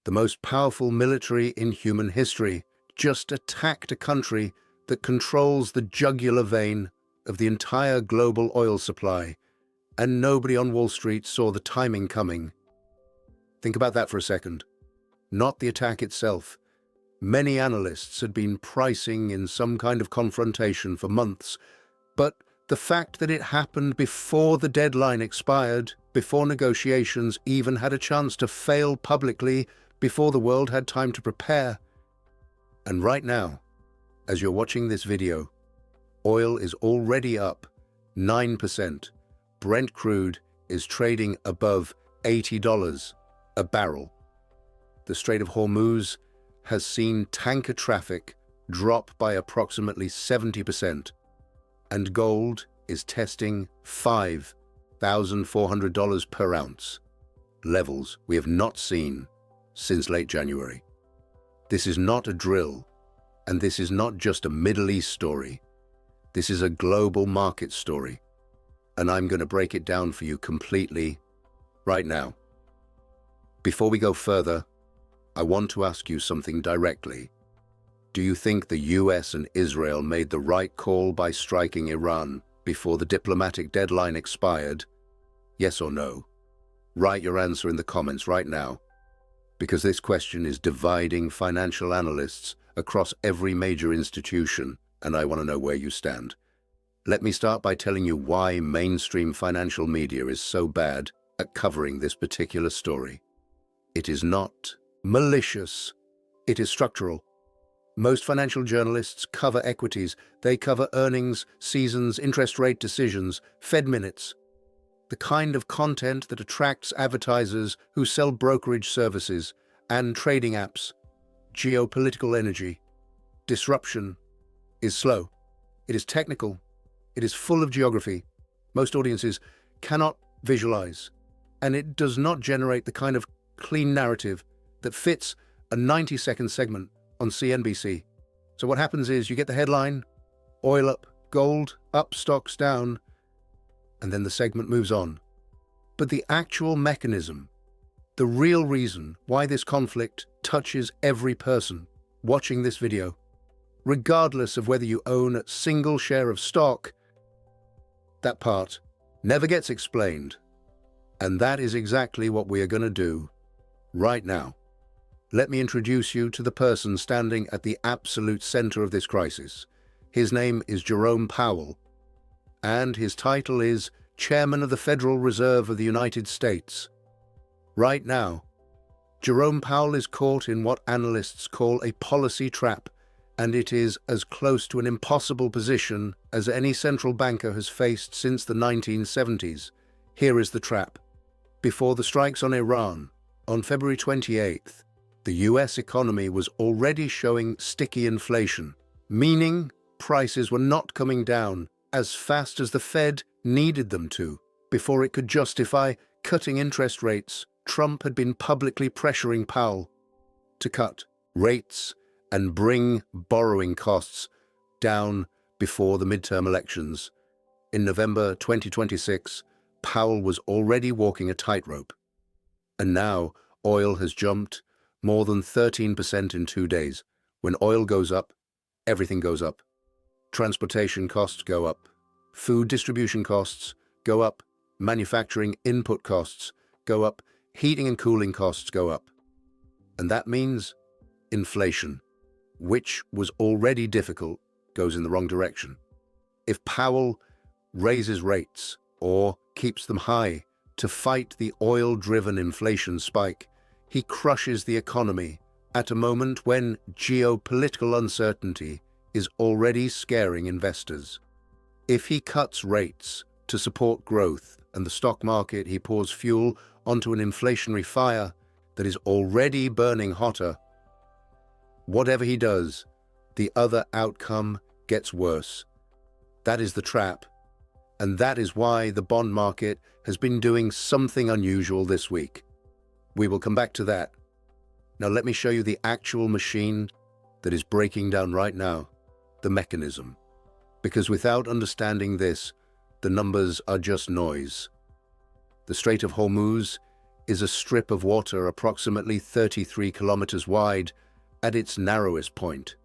the most powerful military in human history, just attacked a country that controls the jugular vein of the entire global oil supply, and nobody on Wall Street saw the timing coming. Think about that for a second. Not the attack itself. Many analysts had been pricing in some kind of confrontation for months, but the fact that it happened before the deadline expired, before negotiations even had a chance to fail publicly, before the world had time to prepare. And right now, as you're watching this video, oil is already up 9%. Brent crude is trading above $80 a barrel. The Strait of Hormuz has seen tanker traffic drop by approximately 70%, and gold is testing $5,400 per ounce, levels we have not seen since late January. This is not a drill, and this is not just a Middle East story. This is a global market story, and I'm going to break it down for you completely right now. Before we go further, I want to ask you something directly. Do you think the US and Israel made the right call by striking Iran before the diplomatic deadline expired? Yes or no? Write your answer in the comments right now, because this question is dividing financial analysts across every major institution, and I want to know where you stand. Let me start by telling you why mainstream financial media is so bad at covering this particular story. It is not malicious. It is structural. Most financial journalists cover equities. They cover earnings, seasons, interest rate decisions, Fed minutes. The kind of content that attracts advertisers who sell brokerage services and trading apps. Geopolitical energy. Disruption is slow. It is technical. It is full of geography. Most audiences cannot visualize, and it does not generate the kind of clean narrative that fits a 90-second segment on CNBC. So what happens is you get the headline, oil up, gold up, stocks down, and then the segment moves on. But the actual mechanism, the real reason why this conflict touches every person watching this video, regardless of whether you own a single share of stock, that part never gets explained. And that is exactly what we are going to do right now. Let me introduce you to the person standing at the absolute center of this crisis. His name is Jerome Powell, and his title is Chairman of the Federal Reserve of the United States. Right now, Jerome Powell is caught in what analysts call a policy trap, and it is as close to an impossible position as any central banker has faced since the 1970s. Here is the trap. Before the strikes on Iran, on February 28th, the US economy was already showing sticky inflation, meaning prices were not coming down as fast as the Fed needed them to. Before it could justify cutting interest rates, Trump had been publicly pressuring Powell to cut rates and bring borrowing costs down before the midterm elections. In November 2026, Powell was already walking a tightrope. And now oil has jumped more than 13% in 2 days. When oil goes up, everything goes up. Transportation costs go up. Food distribution costs go up. Manufacturing input costs go up. Heating and cooling costs go up. And that means inflation, which was already difficult, goes in the wrong direction. If Powell raises rates or keeps them high to fight the oil-driven inflation spike, he crushes the economy at a moment when geopolitical uncertainty is already scaring investors. If he cuts rates to support growth and the stock market, he pours fuel onto an inflationary fire that is already burning hotter. Whatever he does, the other outcome gets worse. That is the trap, and that is why the bond market has been doing something unusual this week. We will come back to that. Now let me show you the actual machine that is breaking down right now, the mechanism. Because without understanding this, the numbers are just noise. The Strait of Hormuz is a strip of water approximately 33 kilometers wide at its narrowest point.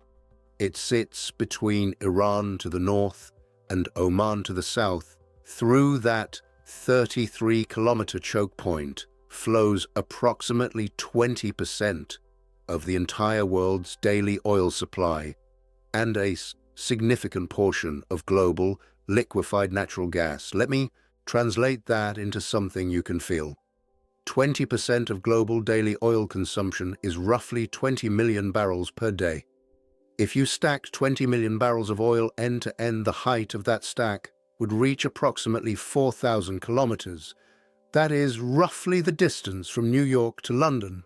It sits between Iran to the north and Oman to the south. Through that 33-kilometer choke point flows approximately 20% of the entire world's daily oil supply and a significant portion of global liquefied natural gas. Let me translate that into something you can feel. 20% of global daily oil consumption is roughly 20 million barrels per day. If you stacked 20 million barrels of oil end to end, the height of that stack would reach approximately 4,000 kilometers. That is roughly the distance from New York to London.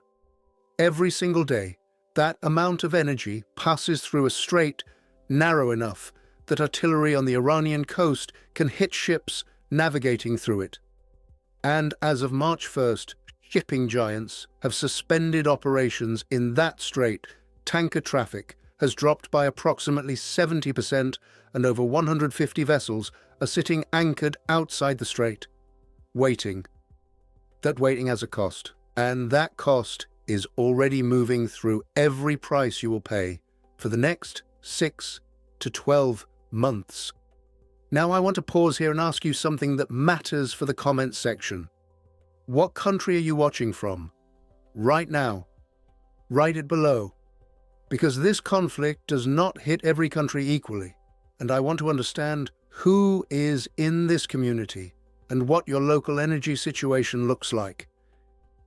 Every single day, that amount of energy passes through a strait narrow enough that artillery on the Iranian coast can hit ships navigating through it. And as of March 1st, shipping giants have suspended operations in that strait. Tanker traffic has dropped by approximately 70%, and over 150 vessels are sitting anchored outside the strait, waiting. That waiting has a cost, and that cost is already moving through every price you will pay for the next 6 to 12 months. Now I want to pause here and ask you something that matters for the comments section. What country are you watching from? Right now. Write it below. Because this conflict does not hit every country equally, and I want to understand who is in this community and what your local energy situation looks like.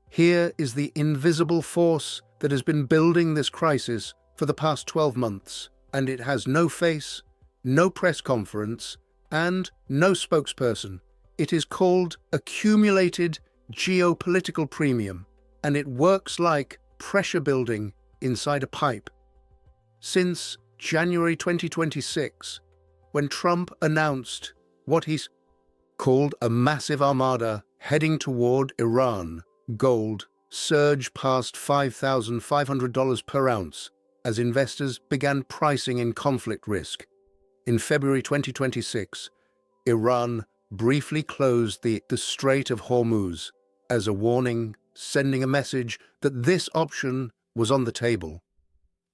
Here is the invisible force that has been building this crisis for the past 12 months, and it has no face, no press conference, and no spokesperson. It is called accumulated geopolitical premium, and it works like pressure building inside a pipe. Since January 2026, when Trump announced what he's called a massive armada heading toward Iran, gold surged past $5,500 per ounce as investors began pricing in conflict risk. In February 2026, Iran briefly closed the Strait of Hormuz as a warning, sending a message that this option was on the table.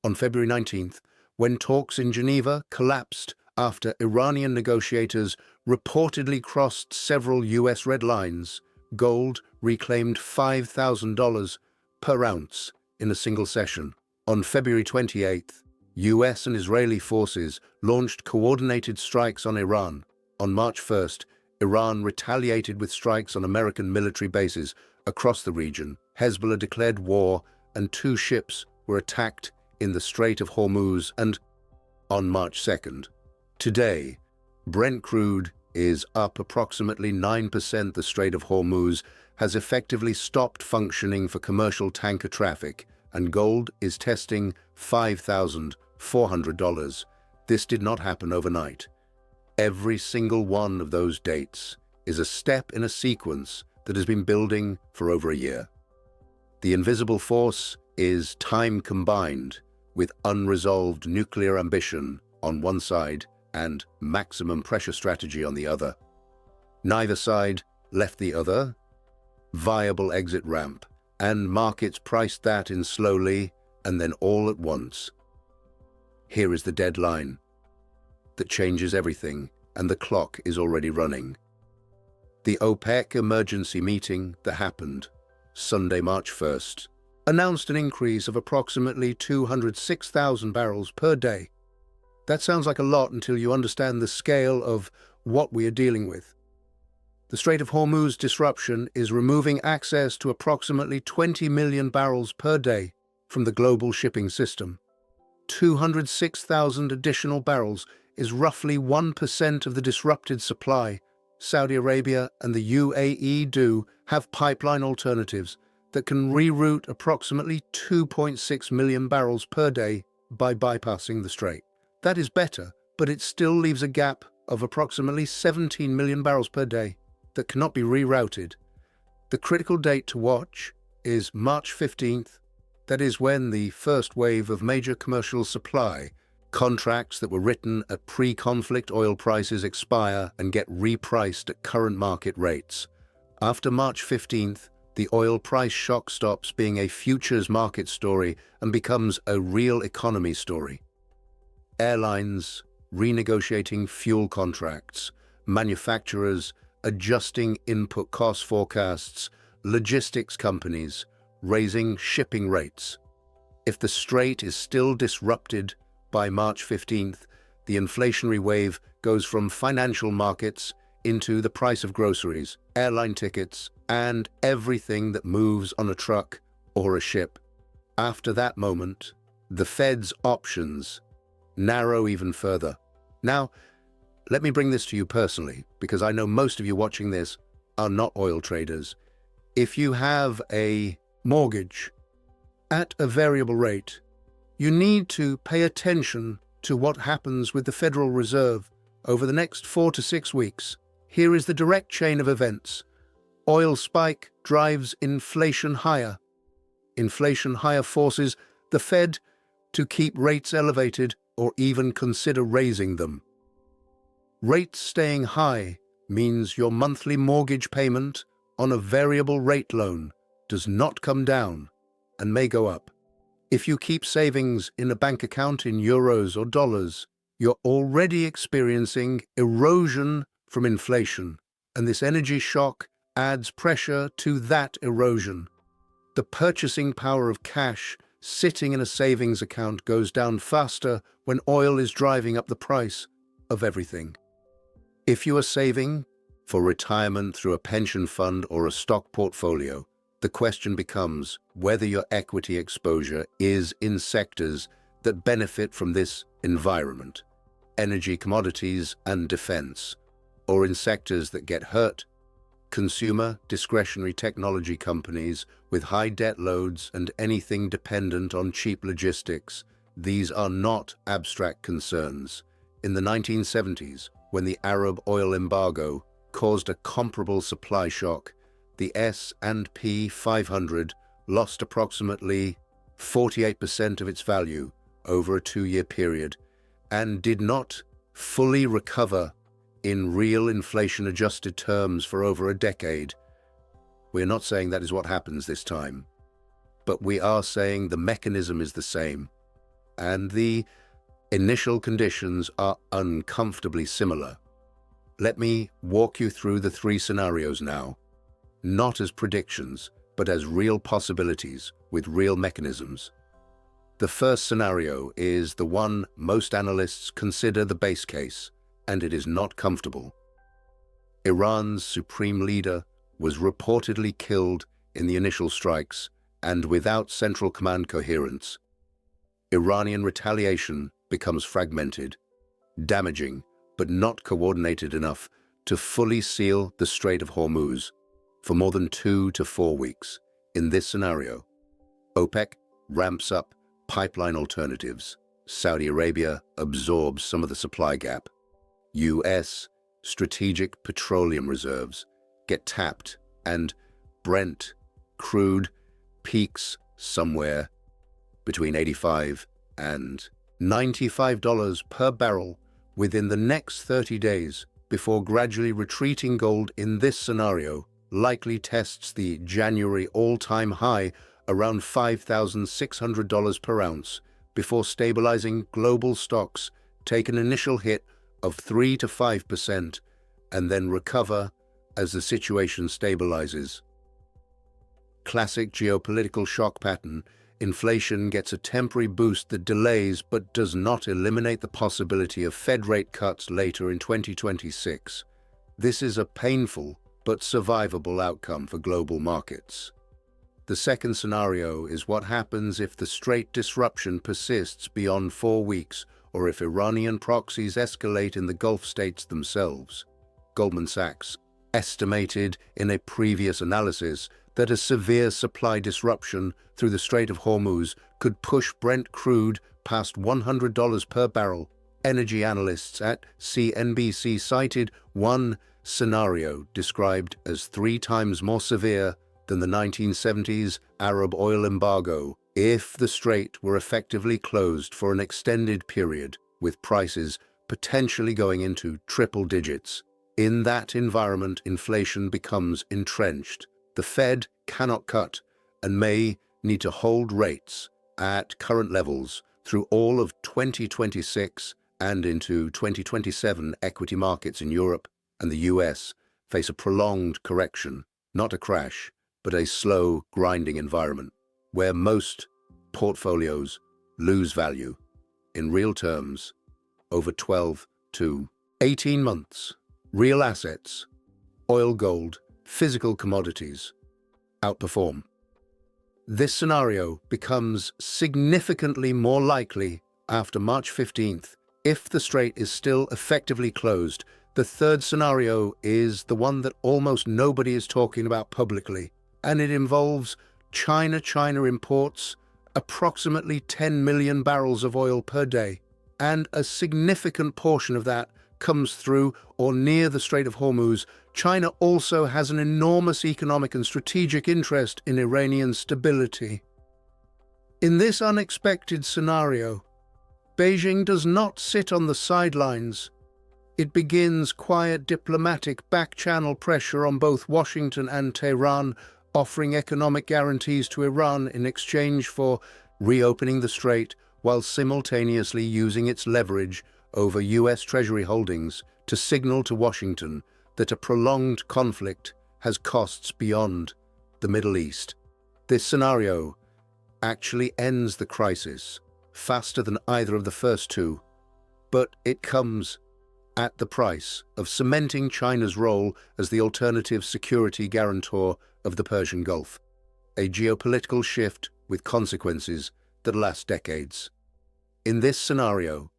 On February 19th, when talks in Geneva collapsed after Iranian negotiators reportedly crossed several US red lines, gold reclaimed $5,000 per ounce in a single session. On February 28th, US and Israeli forces launched coordinated strikes on Iran. On March 1st, Iran retaliated with strikes on American military bases across the region. Hezbollah declared war, and 2 ships were attacked in the Strait of Hormuz. And on March 2nd, today, Brent crude is up approximately 9%. The Strait of Hormuz has effectively stopped functioning for commercial tanker traffic, and gold is testing $5,400. This did not happen overnight. Every single one of those dates is a step in a sequence that has been building for over a year. The invisible force is time combined with unresolved nuclear ambition on one side and maximum pressure strategy on the other. Neither side left the other viable exit ramp, and markets priced that in slowly and then all at once. Here is the deadline that changes everything, and the clock is already running. The OPEC emergency meeting that happened Sunday, March 1st, announced an increase of approximately 206,000 barrels per day. That sounds like a lot until you understand the scale of what we are dealing with. The Strait of Hormuz disruption is removing access to approximately 20 million barrels per day from the global shipping system. 206,000 additional barrels is roughly 1% of the disrupted supply. Saudi Arabia and the UAE do have pipeline alternatives that can reroute approximately 2.6 million barrels per day by bypassing the strait. That is better, but it still leaves a gap of approximately 17 million barrels per day that cannot be rerouted. The critical date to watch is March 15th. That is when the first wave of major commercial supply contracts that were written at pre-conflict oil prices expire and get repriced at current market rates. After March 15th, The oil price shock stops being a futures market story and becomes a real economy story. Airlines renegotiating fuel contracts, manufacturers adjusting input cost forecasts, logistics companies raising shipping rates. If the strait is still disrupted by March 15th, the inflationary wave goes from financial markets into the price of groceries, airline tickets, and everything that moves on a truck or a ship. After that moment, the Fed's options narrow even further. Now, let me bring this to you personally, because I know most of you watching this are not oil traders. If you have a mortgage at a variable rate, you need to pay attention to what happens with the Federal Reserve over the next 4 to 6 weeks. Here is the direct chain of events. Oil spike drives inflation higher. Inflation higher forces the Fed to keep rates elevated or even consider raising them. Rates staying high means your monthly mortgage payment on a variable rate loan does not come down and may go up. If you keep savings in a bank account in euros or dollars, you're already experiencing erosion from inflation, and this energy shock adds pressure to that erosion. The purchasing power of cash sitting in a savings account goes down faster when oil is driving up the price of everything. If you are saving for retirement through a pension fund or a stock portfolio, the question becomes whether your equity exposure is in sectors that benefit from this environment, energy, commodities, and defense, or in sectors that get hurt, consumer, discretionary technology companies with high debt loads and anything dependent on cheap logistics. These are not abstract concerns. In the 1970s, when the Arab oil embargo caused a comparable supply shock, the S&P 500 lost approximately 48% of its value over a 2-year period and did not fully recover in real inflation-adjusted terms for over a decade. We're not saying that is what happens this time, but we are saying the mechanism is the same, and the initial conditions are uncomfortably similar. Let me walk you through the 3 scenarios now, not as predictions, but as real possibilities with real mechanisms. The first scenario is the one most analysts consider the base case, and it is not comfortable. Iran's supreme leader was reportedly killed in the initial strikes, and without central command coherence, Iranian retaliation becomes fragmented, damaging, but not coordinated enough to fully seal the Strait of Hormuz for more than 2 to 4 weeks. In this scenario, OPEC ramps up pipeline alternatives. Saudi Arabia absorbs some of the supply gap. U.S. strategic petroleum reserves get tapped, and Brent crude peaks somewhere between $85 and $95 per barrel within the next 30 days before gradually retreating. Gold in this scenario likely tests the January all-time high around $5,600 per ounce before stabilizing. Global stocks take an initial hit of 3 to 5% and then recover as the situation stabilizes. Classic geopolitical shock pattern. Inflation gets a temporary boost that delays but does not eliminate the possibility of Fed rate cuts later in 2026. This is a painful but survivable outcome for global markets. The second scenario is what happens if the Strait disruption persists beyond 4 weeks, or if Iranian proxies escalate in the Gulf states themselves. Goldman Sachs estimated in a previous analysis that a severe supply disruption through the Strait of Hormuz could push Brent crude past $100 per barrel. Energy analysts at CNBC cited one scenario described as 3 times more severe than the 1970s Arab oil embargo if the strait were effectively closed for an extended period, with prices potentially going into triple digits. In that environment, inflation becomes entrenched. The Fed cannot cut and may need to hold rates at current levels through all of 2026 and into 2027. Equity markets in Europe and the US face a prolonged correction, not a crash, but a slow, grinding environment where most portfolios lose value in real terms over 12 to 18 months. Real assets, oil, gold, physical commodities outperform. This scenario becomes significantly more likely after March 15th if the strait is still effectively closed. The third scenario is the one that almost nobody is talking about publicly, and it involves China. China imports approximately 10 million barrels of oil per day, and a significant portion of that comes through or near the Strait of Hormuz. China also has an enormous economic and strategic interest in Iranian stability. In this unexpected scenario, Beijing does not sit on the sidelines. It begins quiet diplomatic back-channel pressure on both Washington and Tehran, offering economic guarantees to Iran in exchange for reopening the strait, while simultaneously using its leverage over U.S. Treasury holdings to signal to Washington that a prolonged conflict has costs beyond the Middle East. This scenario actually ends the crisis faster than either of the first two, but it comes at the price of cementing China's role as the alternative security guarantor of the Persian Gulf, a geopolitical shift with consequences that last decades. In this scenario,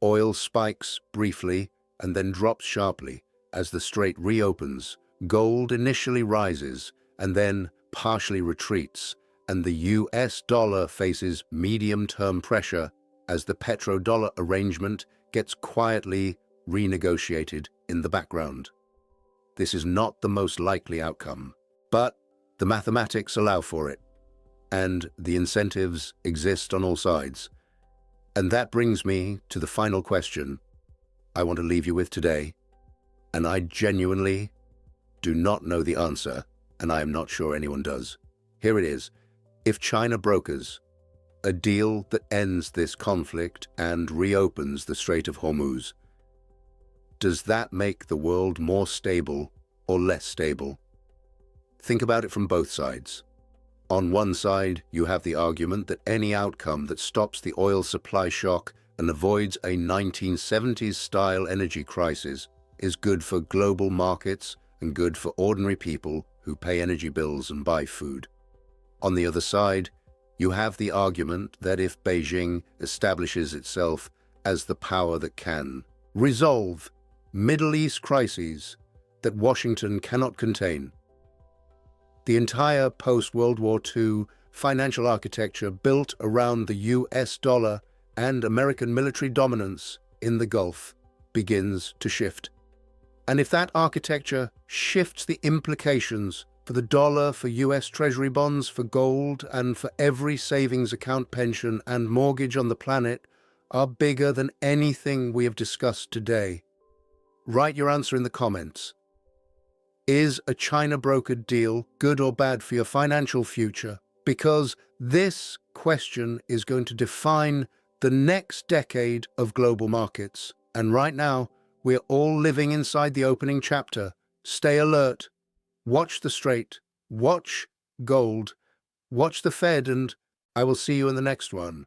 oil spikes briefly and then drops sharply as the strait reopens. Gold initially rises and then partially retreats, and the US dollar faces medium-term pressure as the petrodollar arrangement gets quietly renegotiated in the background. This is not the most likely outcome, but the mathematics allow for it, and the incentives exist on all sides. And that brings me to the final question I want to leave you with today, and I genuinely do not know the answer, and I am not sure anyone does. Here it is. If China brokers a deal that ends this conflict and reopens the Strait of Hormuz, does that make the world more stable or less stable? Think about it from both sides. On one side, you have the argument that any outcome that stops the oil supply shock and avoids a 1970s-style energy crisis is good for global markets and good for ordinary people who pay energy bills and buy food. On the other side, you have the argument that if Beijing establishes itself as the power that can resolve Middle East crises that Washington cannot contain, the entire post-World War II financial architecture built around the US dollar and American military dominance in the Gulf begins to shift. And if that architecture shifts, the implications for the dollar, for US Treasury bonds, for gold, and for every savings account, pension, and mortgage on the planet are bigger than anything we have discussed today. Write your answer in the comments. Is a China brokered deal good or bad for your financial future? Because this question is going to define the next decade of global markets. And right now, we're all living inside the opening chapter. Stay alert. Watch the strait. Watch gold. Watch the Fed, and I will see you in the next one.